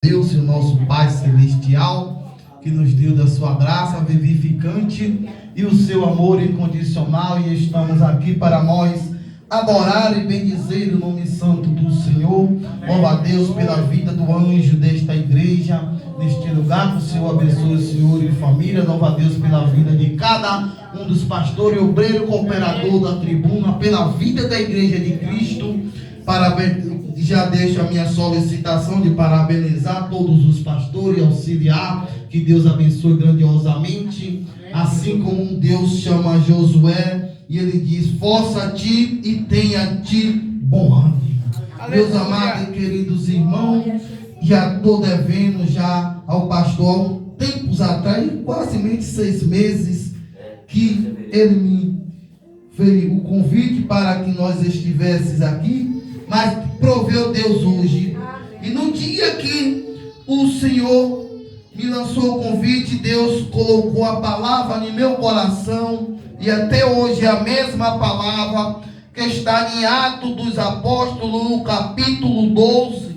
Deus e o nosso Pai Celestial, que nos deu da sua graça vivificante e o seu amor incondicional, e estamos aqui para nós adorar e bendizer o nome santo do Senhor. Louva a Deus pela vida do anjo desta igreja, neste lugar, que o Senhor abençoe o Senhor e família. Louva a Deus pela vida de cada um dos pastores, obreiro, cooperador da tribuna, pela vida da igreja de Cristo. Parabéns. Já deixo a minha solicitação de parabenizar todos os pastores e auxiliar, que Deus abençoe grandiosamente, assim como Deus chama Josué e ele diz: força-te e tenha-te bom ânimo. Meus amados e queridos irmãos, já estou devendo já ao pastor, tempos atrás, quase 6 meses, que ele me fez o convite para que nós estivéssemos aqui, mas proveu Deus hoje. E no dia que o Senhor me lançou o convite, Deus colocou a palavra no meu coração, e até hoje é a mesma palavra que está em Atos dos Apóstolos, no capítulo 12.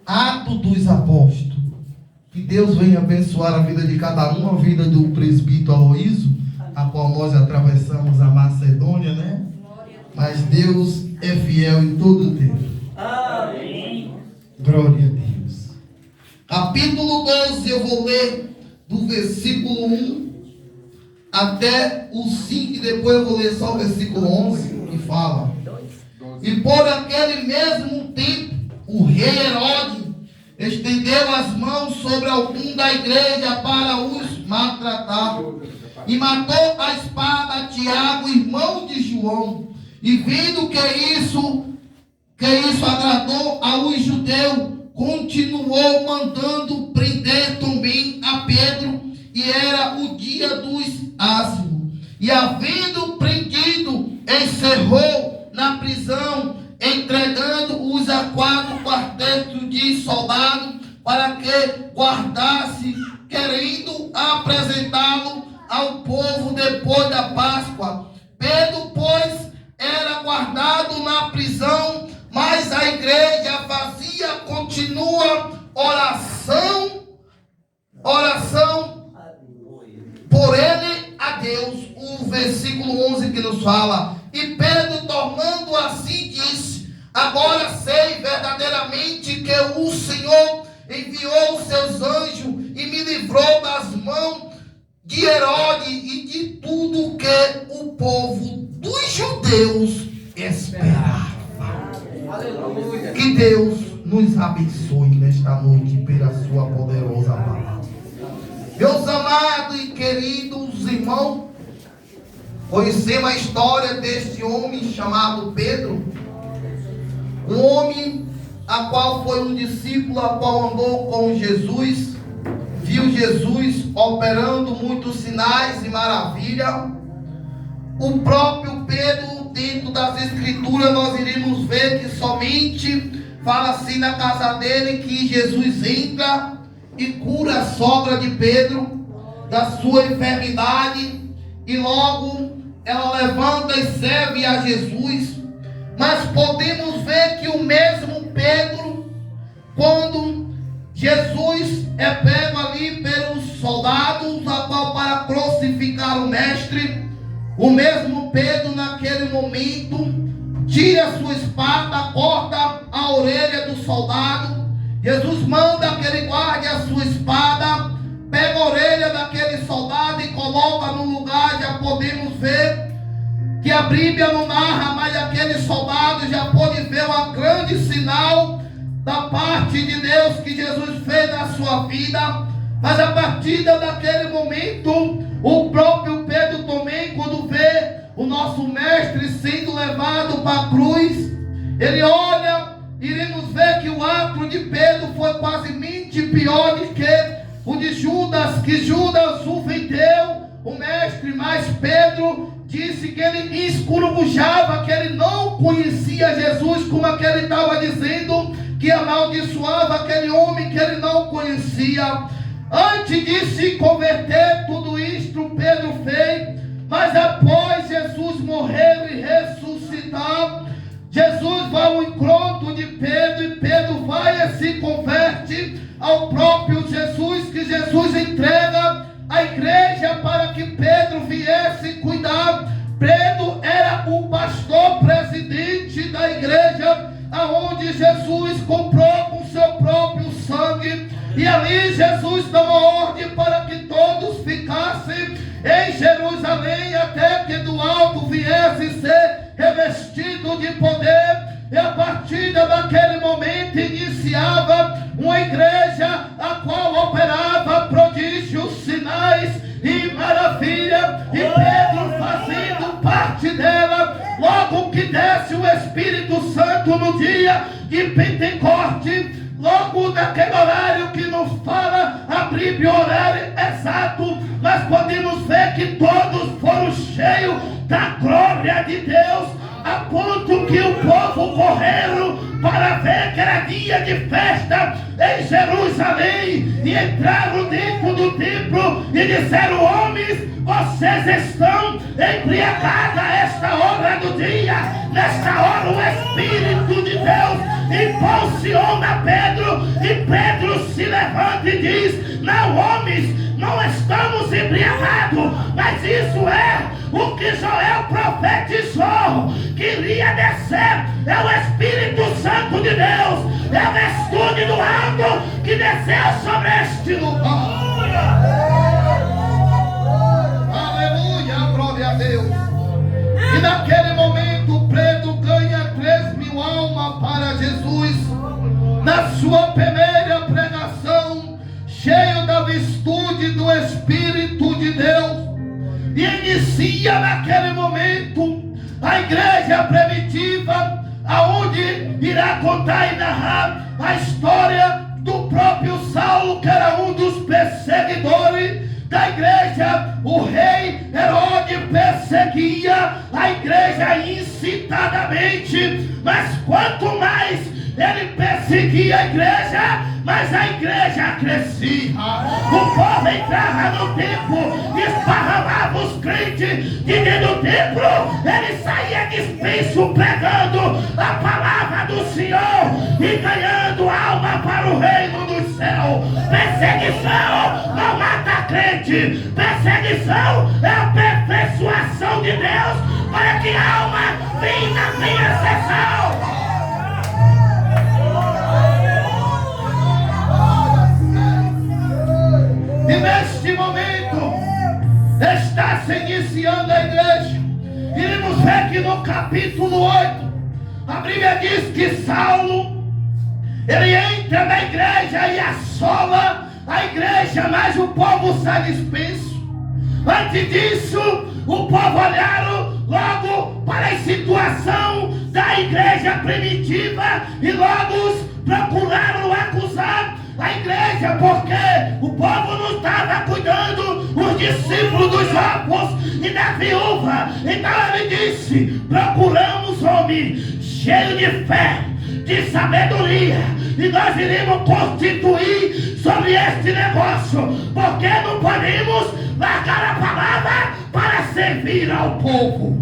Atos dos Apóstolos. Que Deus venha abençoar a vida de cada um, a vida do presbítero Aloísio, a qual nós atravessamos a Macedônia, né? Mas Deus é fiel em todo o tempo. Amém. Glória a Deus. Capítulo 12, eu vou ler do versículo 1 até o 5, e depois eu vou ler só o versículo 11, que fala: e por aquele mesmo tempo, o rei Herodes estendeu as mãos sobre algum da igreja para os maltratar, e matou a espada Tiago, irmão de João. E vendo que isso agradou aos judeus, continuou mandando prender também a Pedro, e era o dia dos ázimos. E havendo prendido, encerrou na prisão, entregando-os a 4 quartetos de soldados, para que guardasse, querendo apresentá-lo ao povo depois da Páscoa. Pedro, pois, era guardado na prisão, mas a igreja fazia continua oração por ele a Deus. O versículo 11 que nos fala: e Pedro, tornando assim, disse: agora sei verdadeiramente que o Senhor enviou seus anjos e me livrou das mãos de Herodes e de tudo que o povo dos judeus esperava. Aleluia. Que Deus nos abençoe nesta noite pela sua poderosa palavra. Meus amados e queridos irmãos, conhecemos a história deste homem chamado Pedro, um homem a qual foi um discípulo, a qual andou com Jesus, viu Jesus operando muitos sinais e maravilhas. O próprio Pedro, dentro das escrituras, nós iremos ver que somente fala assim na casa dele, que Jesus entra e cura a sogra de Pedro da sua enfermidade, e logo ela levanta e serve a Jesus. Mas podemos ver que o mesmo Pedro, quando Jesus é pego ali pelos soldados, a qual para crucificar o mestre, o mesmo Pedro naquele momento tira sua espada, corta a orelha do soldado. Jesus manda que ele guarde a sua espada, pega a orelha daquele soldado e coloca no lugar. Já podemos ver que a Bíblia não narra, mas aquele soldado já pode ver um grande sinal da parte de Deus que Jesus fez na sua vida. Mas a partir daquele momento, o próprio Pedro também, quando vê o nosso mestre sendo levado para a cruz, ele olha, iremos ver que o ato de Pedro foi quase pior do que o de Judas, que Judas o vendeu, o mestre, mas Pedro disse que ele escurabujava, que ele não conhecia Jesus, como aquele estava dizendo, que amaldiçoava aquele homem que ele não conhecia. Antes de se converter, tudo isto Pedro fez, mas após Jesus morrer e ressuscitar, Jesus vai ao encontro de Pedro e Pedro vai e se converte ao próprio Jesus, que Jesus entrega a igreja para que Pedro viesse cuidar. Pedro era o pastor presidente da igreja, aonde Jesus comprou com seu próprio sangue, e ali Jesus dá uma ordem para que todos ficassem em Jerusalém, até que do alto viesse ser revestido de poder. E a partir daquele momento iniciava uma igreja a qual operava prodígios, sinais e maravilha, e Pedro fazendo parte dela. Logo que desce o Espírito Santo no dia de Pentecoste, logo naquele horário que nos fala a Bíblia, o horário exato, mas podemos ver que todos foram cheios da glória de Deus, a ponto que o povo correram para ver que era dia de festa em Jerusalém, e entraram dentro do templo e disseram: homens, vocês estão embriagados a esta hora do dia. Nesta hora o Espírito de Deus impulsiona Pedro, e Pedro se levanta e diz: não, homens, não estamos embriagados, mas isso é o que Joel profetizou, que iria descer. É o Espírito Santo de Deus, é o estúdio do alto que desceu sobre este lugar. Aleluia, glória a Deus. E naquele momento Pedro ganha 3.000 almas para Jesus, na sua primeira pregação, cheio da virtude do Espírito de Deus. E inicia naquele momento a igreja primitiva, aonde irá contar e narrar a história do próprio Saulo, que era um dos perseguidores da igreja. O rei Herodes perseguia a igreja incitadamente, mas quanto mais ele perseguia a igreja, mas a igreja crescia. O povo entrava no templo, esparramava os crentes de dentro do templo, ele saía dispenso pregando a palavra do Senhor e ganhando alma para o reino dos céus. Perseguição não mata crente, perseguição é a aperfeiçoação de Deus para que a alma tenha sessão. E neste momento está se iniciando a igreja. Iremos ver que no capítulo 8 a Bíblia diz que Saulo, ele entra na igreja e assola a igreja, mas o povo sai dispenso. Antes disso, o povo olharam logo para a situação da igreja primitiva e logo procuraram acusar a igreja, porque o povo não estava cuidando os discípulos dos órfãos e da viúva. Então ele disse: procuramos homem cheio de fé, de sabedoria, e nós iremos constituir sobre este negócio, porque não podemos largar a palavra para servir ao povo.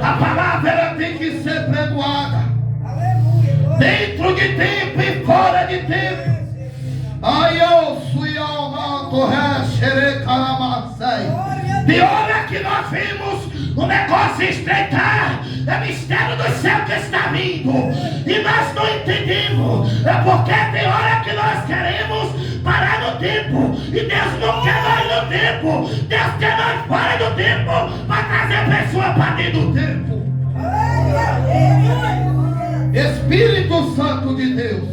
A palavra ela tem que ser pregoada dentro de tempo e fora de tempo. Ai, eu sui alma, pior é que nós vimos o negócio estreitar. É mistério do céu que está vindo e nós não entendemos. É porque tem hora que nós queremos parar no tempo e Deus não quer nós no tempo. Deus quer nós fora do tempo para trazer a pessoa para dentro do tempo. Espírito Santo de Deus.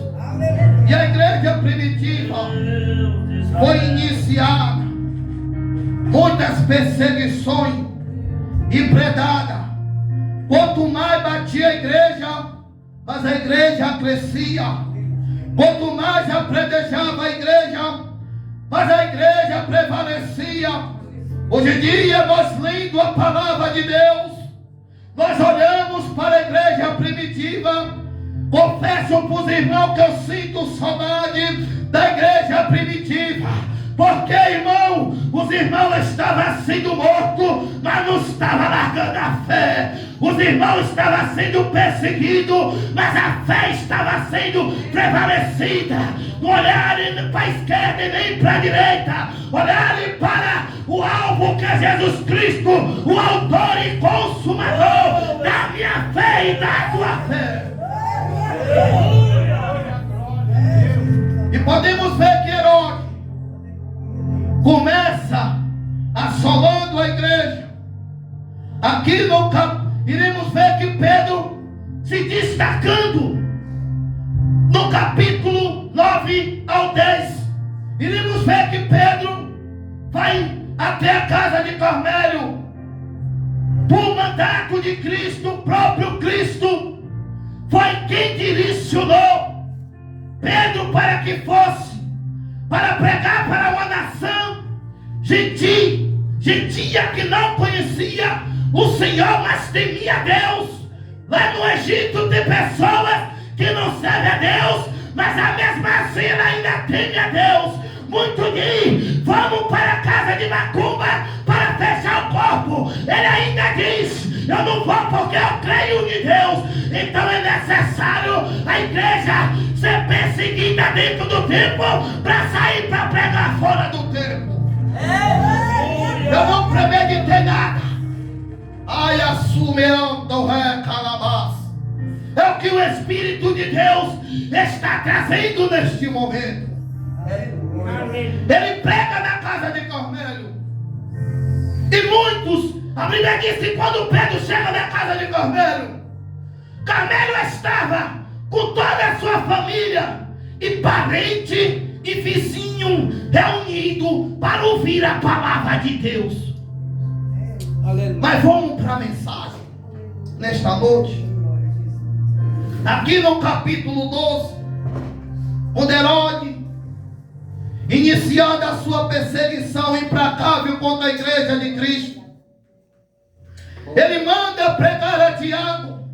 E a igreja primitiva foi iniciada, muitas perseguições e predada. Quanto mais batia a igreja, mas a igreja crescia. Quanto mais apredejava a igreja, mas a igreja prevalecia. Hoje em dia, nós lendo a palavra de Deus, nós olhamos para a igreja primitiva. Confesso para os irmãos que eu sinto saudade da igreja primitiva. Porque, irmão, os irmãos estavam sendo mortos, mas não estavam largando a fé. Os irmãos estavam sendo perseguidos, mas a fé estava sendo prevalecida. Não olharem para a esquerda e nem para a direita, olharem para o alvo que é Jesus Cristo, o autor e consumador da minha fé e da tua fé. E podemos ver que Herodes começa assolando a igreja. Aqui iremos ver que Pedro se destacando no capítulo 9 ao 10. Iremos ver que Pedro vai até a casa de Cornélio por mandato de Cristo. O próprio Cristo foi quem direcionou Pedro para que fosse para pregar para uma nação gentia que não conhecia o Senhor, mas temia Deus. Lá no Egito tem pessoas que não servem a Deus, mas a mesma assim ela ainda teme a Deus. Muito diz, vamos para a casa de Macumba para fechar o corpo. Ele ainda diz, eu não vou porque eu creio em Deus. Então é necessário a igreja ser perseguida dentro do templo para sair para pregar fora do templo. Eu não premeditei nada. Ai, assumindo recalabás. É o que o Espírito de Deus está trazendo neste momento. Ele prega na casa de Cornélio. E muitos, a Bíblia diz que quando Pedro chega na casa de Cornélio, Cornélio estava com toda a sua família e parente e vizinho reunido para ouvir a palavra de Deus. Aleluia. Mas vamos para a mensagem nesta noite. Aqui no capítulo 12, quando Herodes, iniciando a sua perseguição implacável contra a igreja de Cristo, ele manda pregar a Tiago,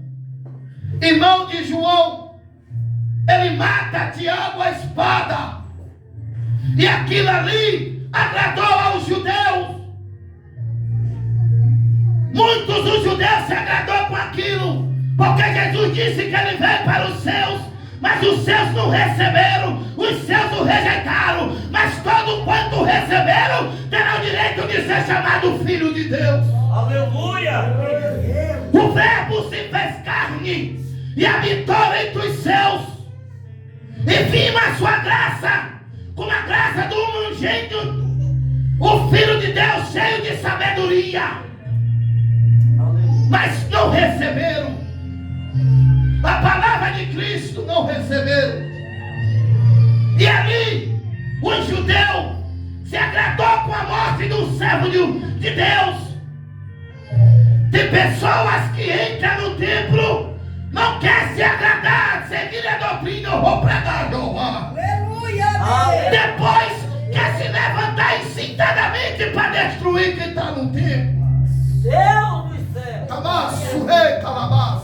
irmão de João. Ele mata Tiago à espada. E aquilo ali agradou aos judeus. Muitos dos judeus se agradou com aquilo, porque Jesus disse que ele veio para os seus, mas os seus não receberam, os seus o rejeitaram. Mas todo quanto receberam terá o direito de ser chamado filho de Deus. Aleluia! O verbo se fez carne e habitou entre os seus, e vimos a sua graça, como a graça do unigênito, o Filho de Deus cheio de sabedoria. Mas não receberam a palavra de Cristo, não receberam. E ali o judeu se agradou com a morte do servo de Deus. Tem pessoas que entram no templo, não quer se agradar, seguir a doutrina, eu vou pregar Jeová. Aleluia! Depois quer se levantar incitadamente para destruir quem está no templo. Deus do céu! Camaço, rei, calabás.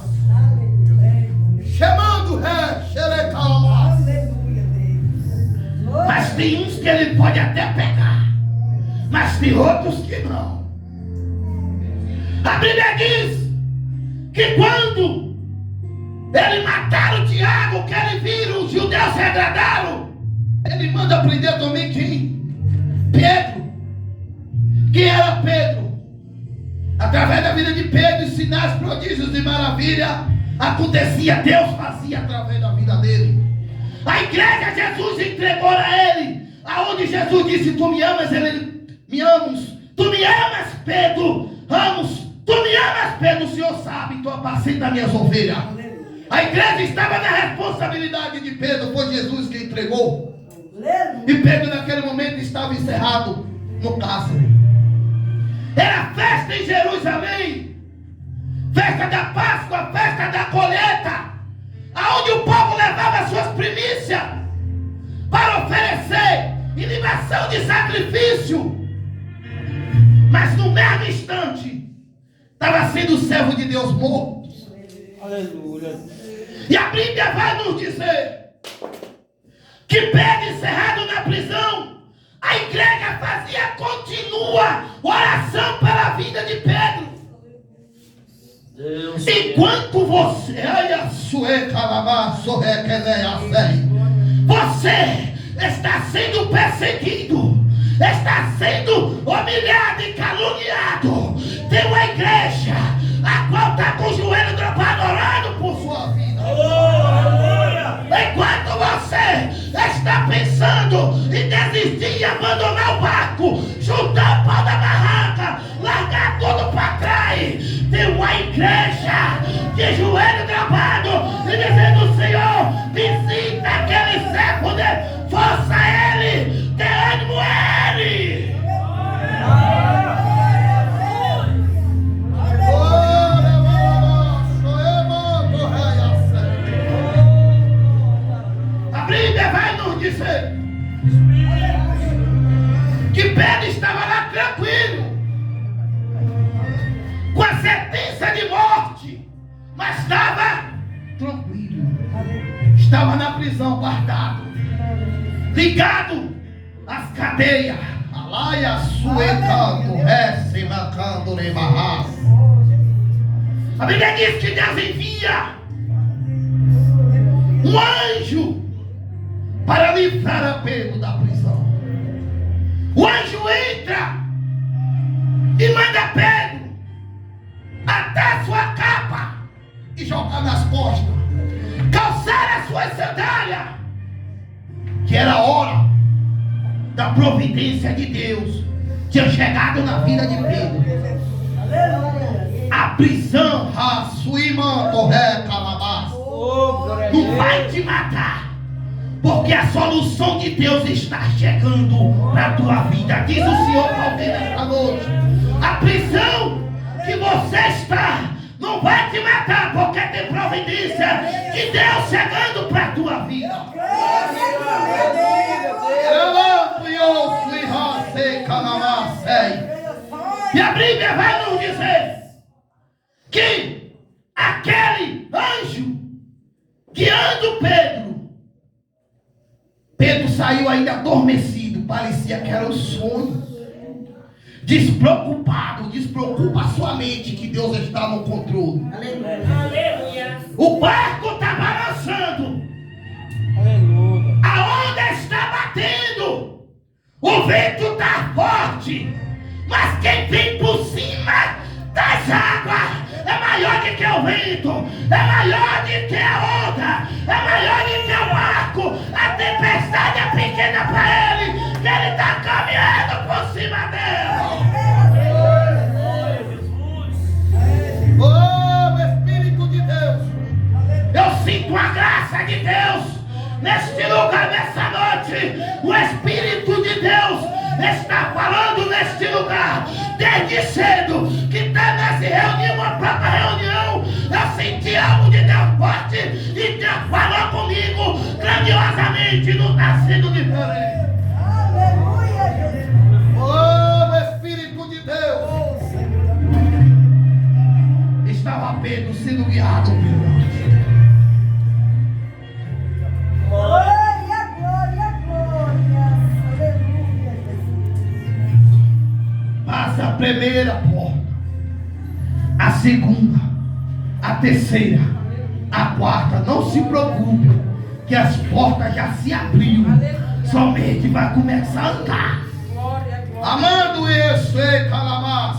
Chamando o rei, xere, calabás. Mas tem uns que ele pode até pegar, mas tem outros que não. A Bíblia diz que quando ele mataram Tiago, que ele viram, os judeus se agradaram, ele manda prender também quem? Pedro. Quem era Pedro? Através da vida de Pedro, sinais, prodígios e maravilha acontecia, Deus fazia através da vida dele. A igreja, Jesus entregou a ele, aonde Jesus disse, tu me amas, ele, me amas. Tu me amas, Pedro, amos. Tu me amas, Pedro, o Senhor sabe, tu apacenta minhas ovelhas. A igreja estava na responsabilidade de Pedro, foi Jesus que entregou. E Pedro naquele momento estava encerrado no cárcere. Era festa em Jerusalém, festa da Páscoa, festa da colheita, aonde o povo levava suas primícias para oferecer em libação de sacrifício. Mas no mesmo instante estava sendo o servo de Deus morto. Aleluia. E a Bíblia vai nos dizer que Pedro, encerrado na prisão, a igreja fazia contínua oração pela vida de Pedro. Enquanto você, você está sendo perseguido, está sendo humilhado e caluniado, tem uma igreja a qual está com o joelho dobrado orando por sua vida. Enquanto você está pensando em desistir e abandonar o barco, juntar o pau da barraca, largar tudo para trás, tem uma igreja de joelho dobrado e dizendo: Senhor, visita aquele servo, de força a ele, dê ânimo a ele. A Bíblia vai nos dizer que Pedro estava lá tranquilo, com a sentença de morte, mas estava tranquilo, estava na prisão guardado, ligado às cadeias. Alaia suecando, recimacando, rebarras. A Bíblia diz que Deus envia um anjo para livrar a Pedro da prisão. O anjo entra e manda Pedro até a sua capa E jogar nas costas, calçar as suas sandálias, que era a hora da providência de Deus. Tinha chegado na vida de Pedro. A prisão raçuimando, recalabás. não vai te matar, porque a solução de Deus está chegando na tua vida. Diz o Senhor para alguém nesta noite: a prisão que você está não vai te matar, porque tem providência de Deus chegando para a tua vida. E a Bíblia vai nos dizer que aquele anjo guiando Pedro saiu ainda adormecido, parecia que era um sonho. Despreocupado, despreocupa a sua mente que Deus está no controle. Aleluia. O barco está balançando, a onda está batendo, o vento está forte, mas quem vem por cima das águas é maior do que o vento, é maior do que a onda, é maior do que o barco. A tempestade é pequena para ele, que ele está caminhando por cima dela. Oh, Espírito de Deus. Eu sinto a graça de Deus neste lugar, nessa noite. O Espírito de Deus está falando neste lugar desde cedo, que está nessa reunião, uma própria reunião. Eu senti algo de Deus forte e Deus falou comigo grandiosamente. Não está sendo diferente. Oh, Espírito de Deus. Estava Pedro sendo guiado pelo anjo. Glória, glória, glória. Aleluia, Jesus. Passa a primeira porta, a segunda, a terceira, a quarta. Não se preocupe, que as portas já se abriram. Somente vai começar a andar. Amando isso, calamás.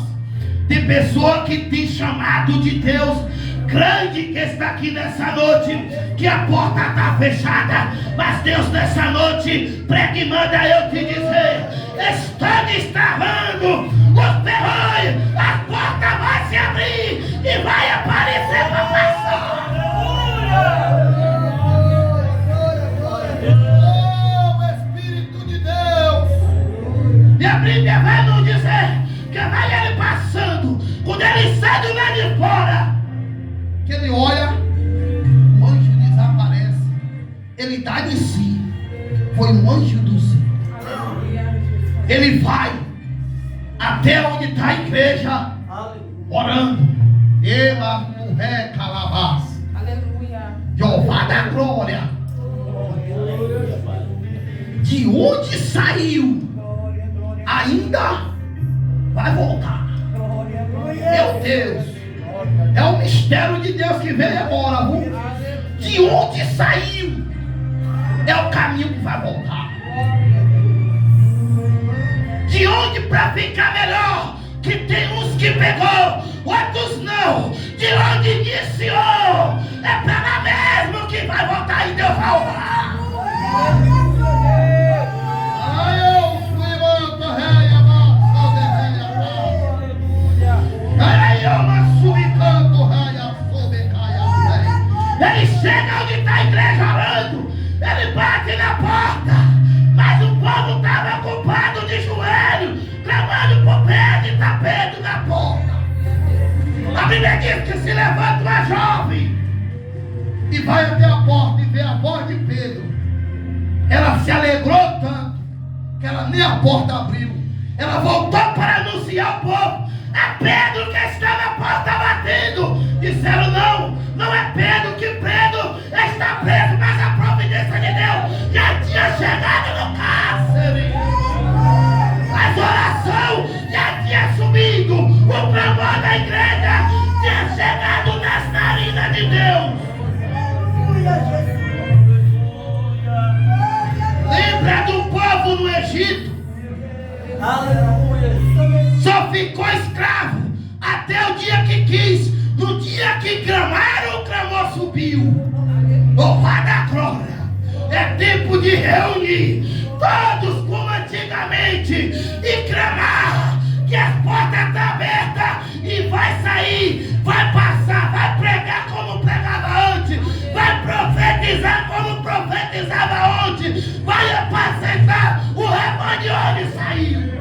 Tem pessoa que tem chamado de Deus grande, que está aqui nessa noite, que a porta está fechada, mas Deus nessa noite prega e manda eu te dizer: está destravando os ferrolhos, a porta vai se abrir e vai aparecer para passar. Oh, Espírito de Deus. E a Bíblia vai nos dizer que vai ele passando, quando ele sai do lado de fora, Que ele olha, o anjo desaparece. Ele dá de si. Foi um anjo do Senhor. ele vai até onde está a igreja orando. Ela no ré calabás. Aleluia. Jeová da glória. De onde saiu, ainda vai voltar. Meu Deus, É um mistério de Deus que veio agora, viu? De onde saiu é o caminho que vai voltar. De onde para ficar melhor, que tem uns que pegou, outros não. De onde iniciou, é para lá mesmo que vai voltar e Deus vai honrar. Ele chega onde está a igreja orando, ele bate na porta, mas o povo estava ocupado de joelho, clamando por Pedro e está Pedro na porta. A Bíblia diz que se levanta uma jovem e vai até a porta e vê a voz de Pedro. Ela se alegrou tanto que ela nem a porta abriu. Ela voltou para anunciar ao povo: é Pedro que está na porta batendo. Disseram: não é Pedro, que Pedro está preso, mas a providência de Deus já tinha chegado no cárcere. A oração já tinha subido, o clamor da igreja tinha chegado nas narinas de Deus. Lembra do povo no Egito? Só ficou escravo até o dia que quis. No dia que clamaram, o clamor subiu. Louvada a glória! É tempo de reunir todos como antigamente e clamar que as portas estão abertas e vai sair, vai passar, vai pregar como pregava antes, vai profetizar como profetizava antes, vai apacentar o rebanho onde saiu.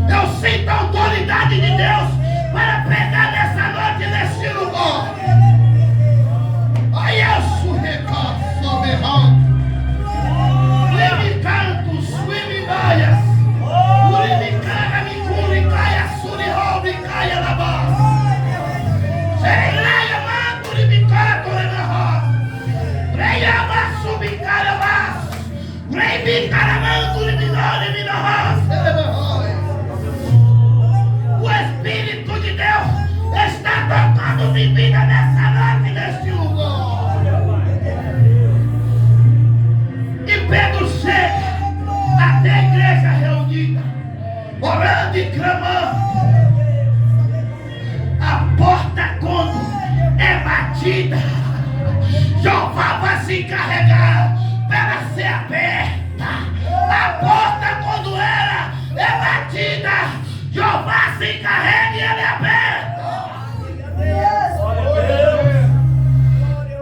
Eu sinto a autoridade de Deus para pegar nessa noite nesse lugar. Aí eu surrecar sobre me canto, me baias, me caga, me cura, caia, suri, roube, caia na base. Sei lá, eu mando, me canto, me roube. Rei, abaço, me cara, abaço. Rei, me cara, mando, me dole, me roube. O Espírito de Deus está tocando de vida nessa noite, neste lugar. E Pedro chega até a igreja reunida, orando e clamando. A porta, quando é batida, Jeová vai se encarregar para ser aberta. A porta, quando ela é batida, Jeová se encarrega e ela é aberta.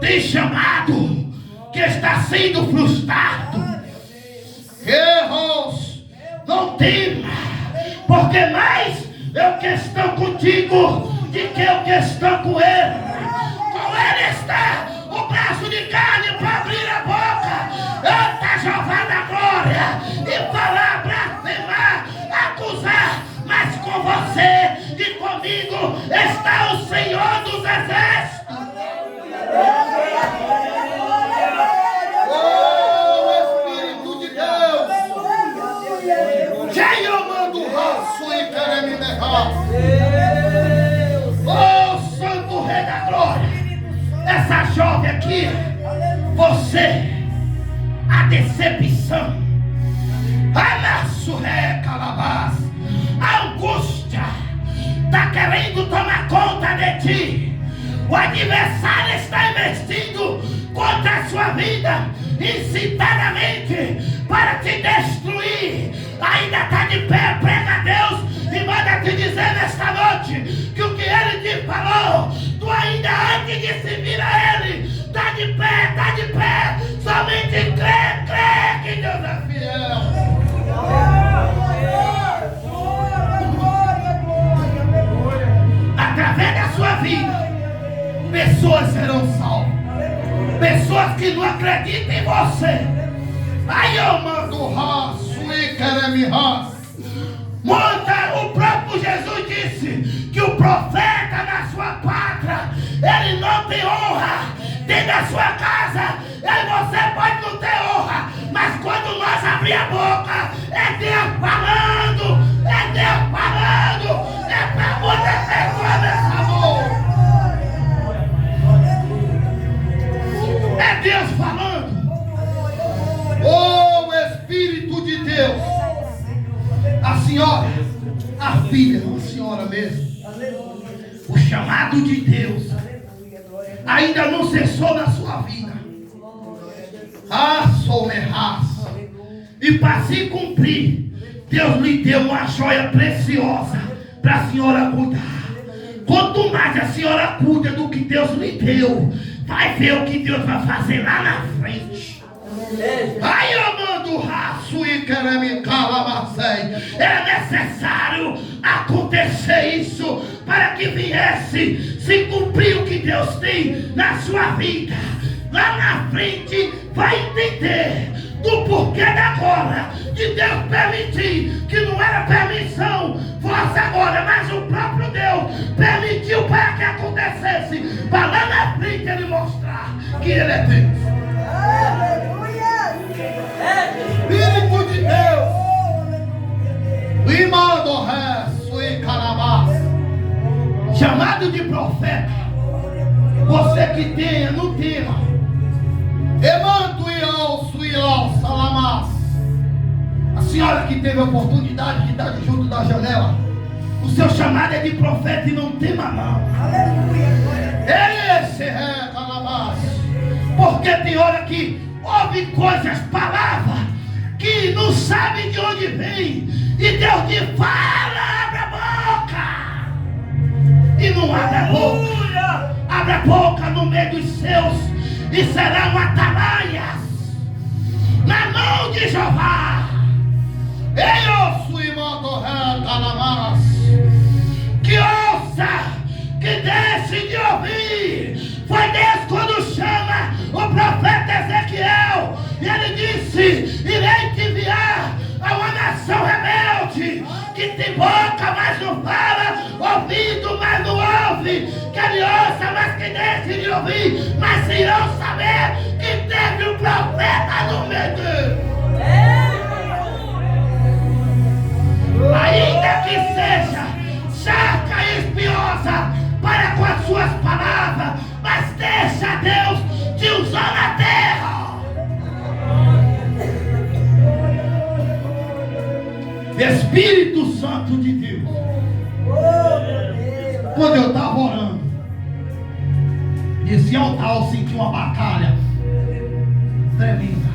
Tem chamado que está sendo frustrado. Erros, não tema, porque mais eu que estou contigo do que eu que estou com ele. Com ele está o braço de carne para abrir a boca. Anta Jeová da glória e falar, blasfemar, acusar. Mas com você e comigo está o Senhor dos Exércitos. Oh, Espírito de Deus! Quem eu mando raço e quer me derrar? Oh, Santo Rei da Glória! Essa jovem aqui, você, a decepção, a nosso ré calabás. A angústia está querendo tomar conta de ti. O adversário está investindo contra a sua vida, incitadamente, para te destruir. Ainda está de pé, prega a Deus e manda te dizer nesta noite que o que ele te falou, tu ainda antes de se vir a ele, está de pé, somente crê que Deus é fiel. Através da sua vida, pessoas serão salvas. Pessoas que não acreditam em você. Aí eu mando raço e querem raço. Manda, o próprio Jesus disse que o profeta na sua pátria, ele não tem honra. Dentro da sua casa, você pode não ter honra, mas quando nós abrir a boca, chamado de Deus Aleluia, glória a Deus. ainda não cessou na sua vida. Somerras. E para se cumprir, Deus lhe deu uma joia preciosa para a senhora cuidar. Quanto mais a senhora cuida do que Deus lhe deu, vai ver o que Deus vai fazer lá na frente. Ai, amando raço e quereme calabacei. Era necessário acontecer isso para que viesse se cumprir o que Deus tem na sua vida. Lá na frente vai entender do porquê da agora de Deus permitir, que não era permissão vossa agora, mas o próprio Deus permitiu para que acontecesse, para lá na frente ele mostrar que ele é Deus. Aleluia. Espírito de Deus, Aleluia. limando resto e carabás, chamado de profeta, você que tenha, não tenha, Emanto e ao salamás. A senhora que teve a oportunidade de estar junto da janela, o seu chamado é de profeta e não tema não. Aleluia, glória a Deus. Esse é salamás. Porque tem hora que ouve coisas, palavras, que não sabe de onde vem. E Deus te fala, abre a boca. E não abre a boca. Abre a boca no meio dos seus. E serão atalaias na mão de Jeová. Eu sou irmão Calamás, que ouça, que deixe de ouvir. Foi Deus quando chama o profeta Ezequiel, e ele disse: irei te enviar a uma nação rebelde, que tem boca, mas não fala, ouvido, mas não ouve, que ele ouça, mas que deixe de ouvir, mas irão saber que teve um profeta no meio dele. Ainda que seja chaca e espinhosa para com as suas palavras, mas deixa Deus te usar na terra. Espírito Santo de Deus. Quando eu estava orando, esse altar eu senti uma batalha tremenda.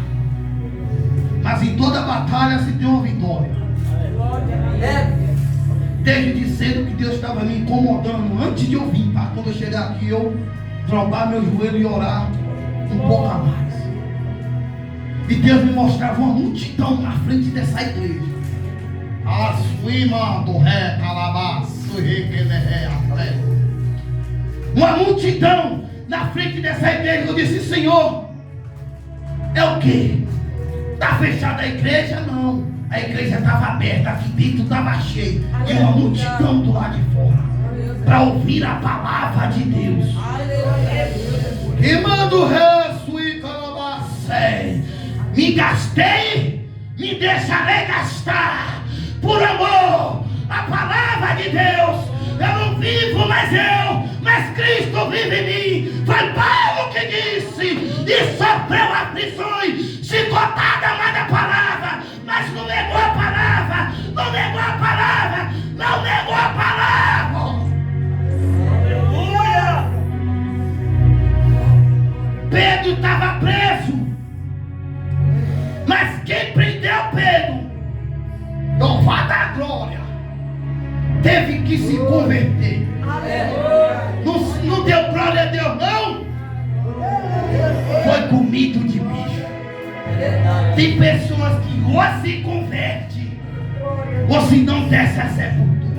Mas em toda batalha se tem uma vitória. Desde cedo que Deus estava me incomodando antes de eu vir, para quando eu chegar aqui eu dobrar meu joelho e orar um pouco a mais. E Deus me mostrava uma multidão na frente dessa igreja. A suíma do ré, calabaço, uma multidão na frente dessa igreja. Eu disse: Senhor, é o que? Está fechada a igreja? Não. A igreja estava aberta, aqui dentro estava cheia. E uma multidão do lado de fora para ouvir a palavra de Deus. E mando resto e calabacei. Me gastei, me deixarei gastar por amor à palavra de Deus. Eu não vivo mais eu, mas Cristo vive em mim. Foi Paulo que disse: e sofreu aflições, chicotada mais da palavra, mas não negou a palavra, não negou a palavra, não negou a palavra. Aleluia! Pedro estava preso, mas quem prendeu Pedro, louvado a glória, teve que se converter. Não deu glória a Deus não. Foi comido de bicho. Tem pessoas que ou se convertem, ou se não desce a sepultura.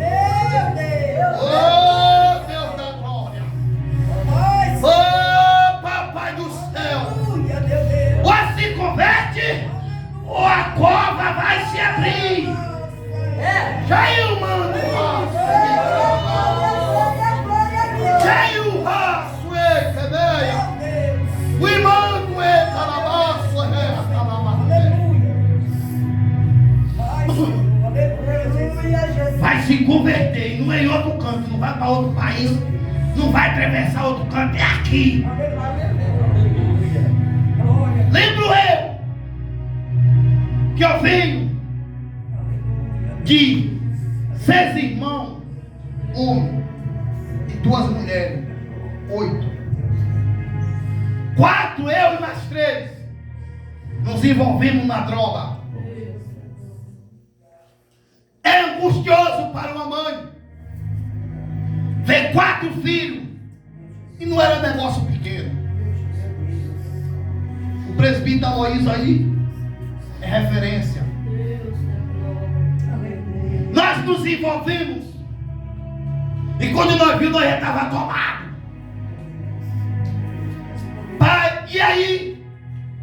Oh, Deus da glória. Oh, papai do céu. Ou se converte, ou a cova vai se abrir. Saiu, mano. Saiu o raço, o irmão é calabaço, vai se converter, não é em outro canto, não vai para outro país, não vai atravessar outro canto, é aqui. Lembro eu que eu venho de 6 irmãos, homem, e 2 mulheres. 8. 4, eu e mais 3. Nos envolvemos na droga. É angustioso para uma mãe ver 4 filhos. E não era negócio pequeno. O presbítero Aloysio aí é referência. Nós nos envolvemos. E quando nós vimos, nós já estávamos tomados. Pai, e aí?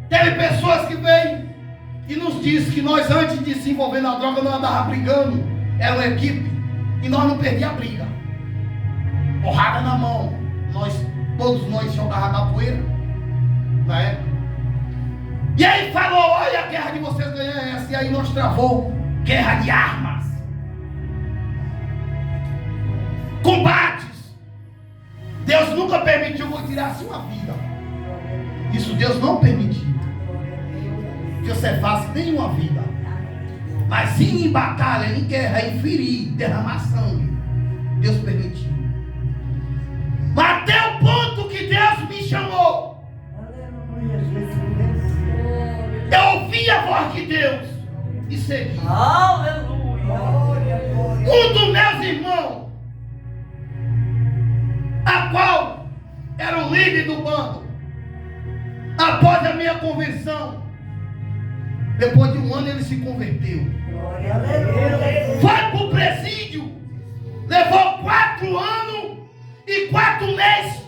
Teve pessoas que veio e nos disse que nós, antes de se envolver na droga, nós andávamos brigando. Era uma equipe. E nós não perdíamos a briga. Porrada na mão. Todos nós jogávamos capoeira. Na época. E aí falou, olha, a guerra de vocês ganhar é essa. E aí nós travou guerra de armas. Combates. Deus nunca permitiu que eu tirasse uma vida. Isso Deus não permitiu. Que você faça nenhuma vida. Mas sim em batalha, em guerra, em ferir, derramar sangue. Deus permitiu. Mas até o ponto que Deus me chamou. Eu ouvi a voz de Deus e segui. Um dos meus irmãos, a qual era o líder do bando, após a minha conversão, depois de 1 ano ele se converteu. Foi para o presídio, levou 4 anos e 4 meses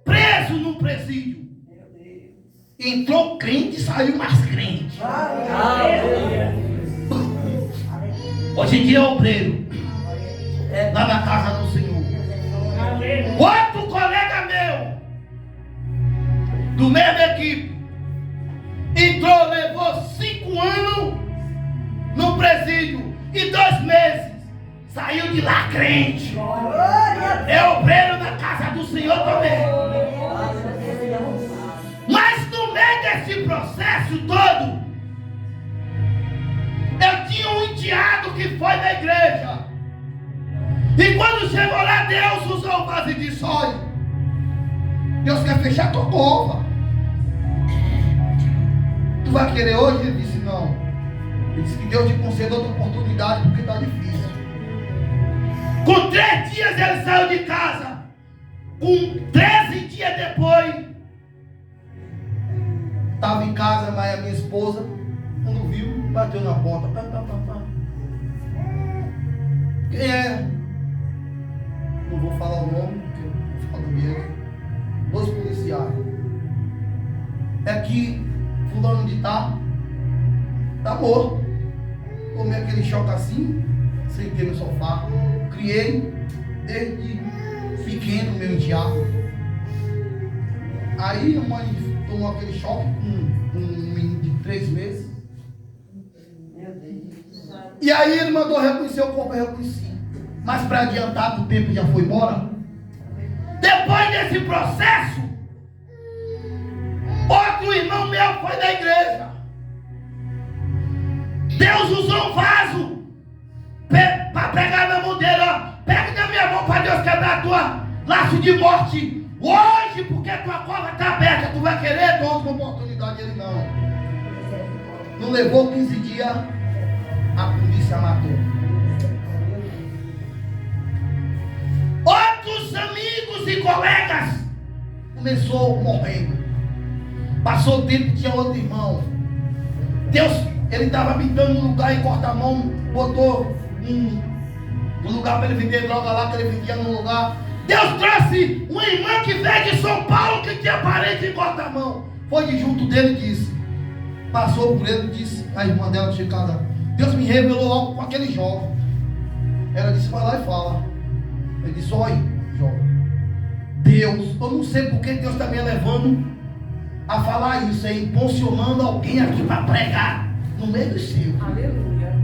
preso no presídio. Entrou crente e saiu mais crente. Hoje em dia é obreiro lá na casa do Senhor. Outro colega meu do mesmo equipe entrou, levou 5 anos no presídio e 2 meses saiu de lá crente. É obreiro na casa do Senhor também. Mas no meio desse processo todo, eu tinha um enteado que foi na igreja. E quando chegou lá, Deus usou o vaso e disse, olha, Deus quer fechar tua cova. Tu vai querer hoje? Ele disse, não. Ele disse que Deus te concedeu outra oportunidade porque está difícil. Com 3 dias ele saiu de casa. Com 13 dias depois, estava em casa, mas a minha esposa, quando viu, bateu na porta. Quem é? Não vou falar o nome, porque eu vou falar do mesmo. 2 policiais. É que fulano de tá morto. Tomei aquele choque assim, sentei no sofá. Criei desde pequeno meu enteado. Aí a mãe tomou aquele choque com um menino de 3 meses. E aí ele mandou reconhecer o corpo, eu reconheci. Mas para adiantar que o tempo já foi embora, depois desse processo, outro irmão meu foi da igreja. Deus usou um vaso para pegar na mão dele, ó. Pega na minha mão para Deus quebrar a tua laço de morte hoje, porque a tua cova está aberta. Tu vai querer outra oportunidade. Ele não. Não levou 15 dias, a polícia matou. Outros amigos e colegas começou morrendo. Passou o tempo, tinha outro irmão. Deus, ele estava habitando um lugar em Corta-Mão, botou um lugar para ele vender droga lá, que ele vendia num lugar. Deus trouxe uma irmã que veio de São Paulo, que tinha parente em Corta-Mão. Foi de junto dele e disse, passou por ele e disse, a irmã dela tinha casa. Deus me revelou logo com aquele jovem. Ela disse, vai lá e fala. Ele disse, olha, jovem, Deus, eu não sei porque Deus está me levando a falar isso, é impulsionando alguém aqui para pregar no meio do seu. Aleluia.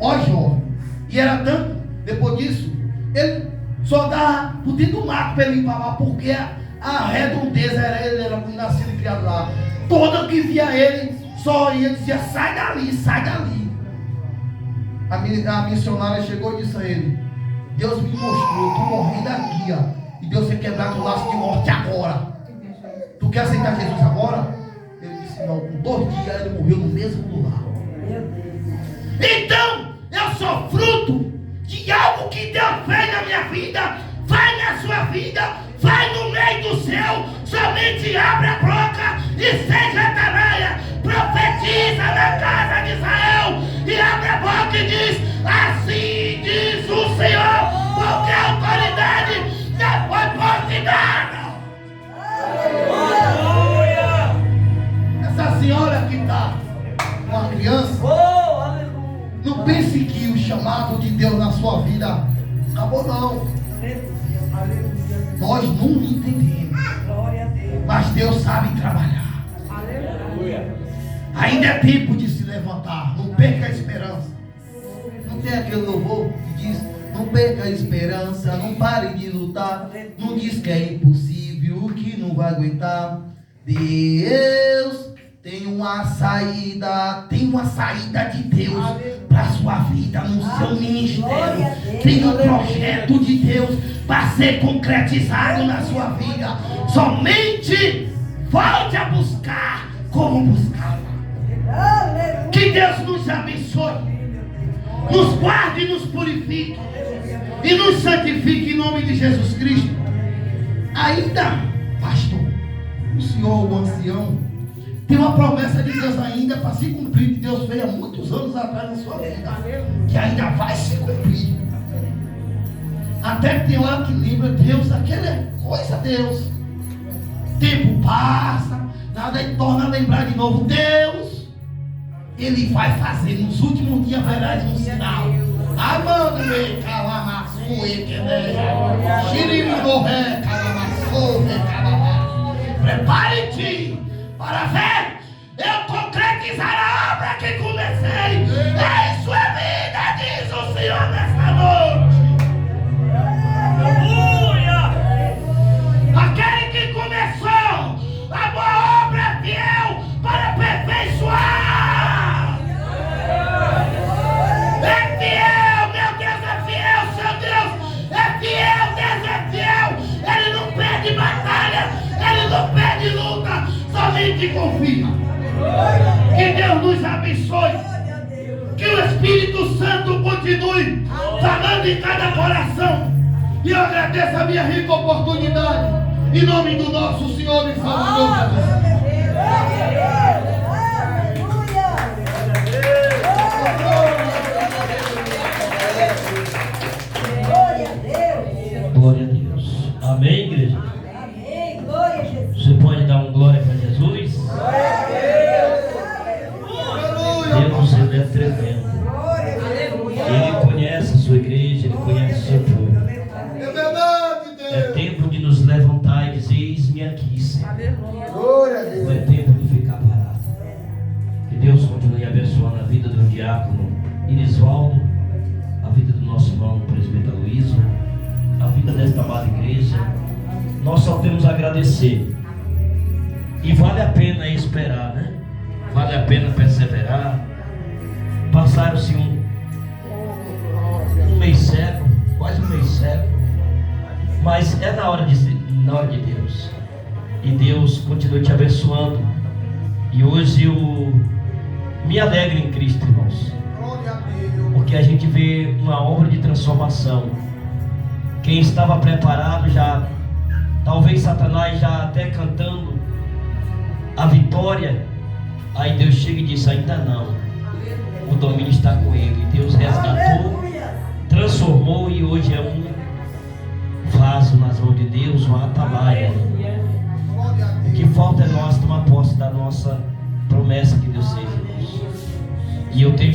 Ó, jovem, e era tanto, depois disso, ele só dava por dentro do mato para ele ir para lá, porque a redondeza era ele, era nascido e criado lá. Toda que via ele, só ia e dizia, sai dali, sai dali. A missionária chegou e disse a ele, Deus me mostrou, tu morrendo aqui, ó, e Deus quer quebrar teu laço de morte agora. Tu quer aceitar Jesus agora? Ele disse, não, com 2 dias ele morreu no mesmo lugar. Então, eu sou fruto de algo que Deus fez na minha vida, faz na sua vida, faz no meio do céu. Somente abre a boca e seja atalaia. Profetiza na casa de Israel e abre a boca e diz: assim diz o Senhor, porque a autoridade já foi postada. Essa senhora que está com a criança, Oh, aleluia. não pense que o chamado de Deus na sua vida acabou, não. Aleluia. Nós não entendemos, Glória a Deus. mas Deus sabe trabalhar. Aleluia. Ainda é tempo de se levantar. Não perca a esperança. Não tem aquele louvor que diz: não perca a esperança, não pare de lutar. Não diz que é impossível, que não vai aguentar. Deus tem uma saída de Deus para a sua vida, no seu ministério. Tem um projeto de Deus para ser concretizado na sua vida. Somente volte a buscar como buscava. Aleluia. Que Deus nos abençoe, nos guarde e nos purifique e nos santifique em nome de Jesus Cristo. Ainda, pastor, o senhor, o ancião, tem uma promessa de Deus ainda para se cumprir, que Deus fez há muitos anos atrás na sua vida, que ainda vai se cumprir. Até que tem hora que lembra Deus, aquela coisa Deus. Tempo passa, nada e torna a lembrar de novo Deus. Ele vai fazer nos últimos dias, verás um sinal. Amando-me, calamaçu, equeneia. Xiriminoré, calamaçu, equeneia. Prepare-te para ver eu concretizar a obra que comecei em sua vida, diz o Senhor nessa noite. Aleluia! Aquele que começou a boa obra é fiel para aperfeiçoar. É fiel, meu Deus é fiel, seu Deus é fiel, Deus é fiel. Ele não perde batalha, ele não perde luta, somente confia. Que Deus nos abençoe, que o Espírito Santo continue falando em cada coração. E eu agradeço a minha rica oportunidade, em nome do nosso Senhor e Salvador Jesus. Glória a Deus. Amém, igreja? Amém. Glória a Jesus. Você pode dar um glória para Jesus? Deus, ele é tremendo. Glória a Deus. Ele conhece a sua igreja, ele conhece o seu povo. É verdade, É tempo de nos levantar e dizer: eis-me aqui, Senhor. glória a Não é tempo de ficar parado. Que Deus continue abençoando a vida do diácono Irisvaldo, a vida do nosso irmão presbítero Luísio, a vida desta amada igreja. Nós só temos a agradecer. E vale a pena esperar, né? Vale a pena perseverar. Passaram-se um mês cego, quase um mês cego. Mas é na hora de Deus. E Deus continua te abençoando. E hoje eu me alegro em Cristo, irmãos. Porque a gente vê uma obra de transformação. Quem estava preparado já, talvez Satanás já até cantando a vitória, aí Deus chega e diz: ainda não, o domínio está com ele. Deus resgatou, transformou e hoje é um vaso nas mãos de Deus, uma atalaia. O que falta é nós tomar posse da nossa promessa que Deus fez, irmãos. E eu tenho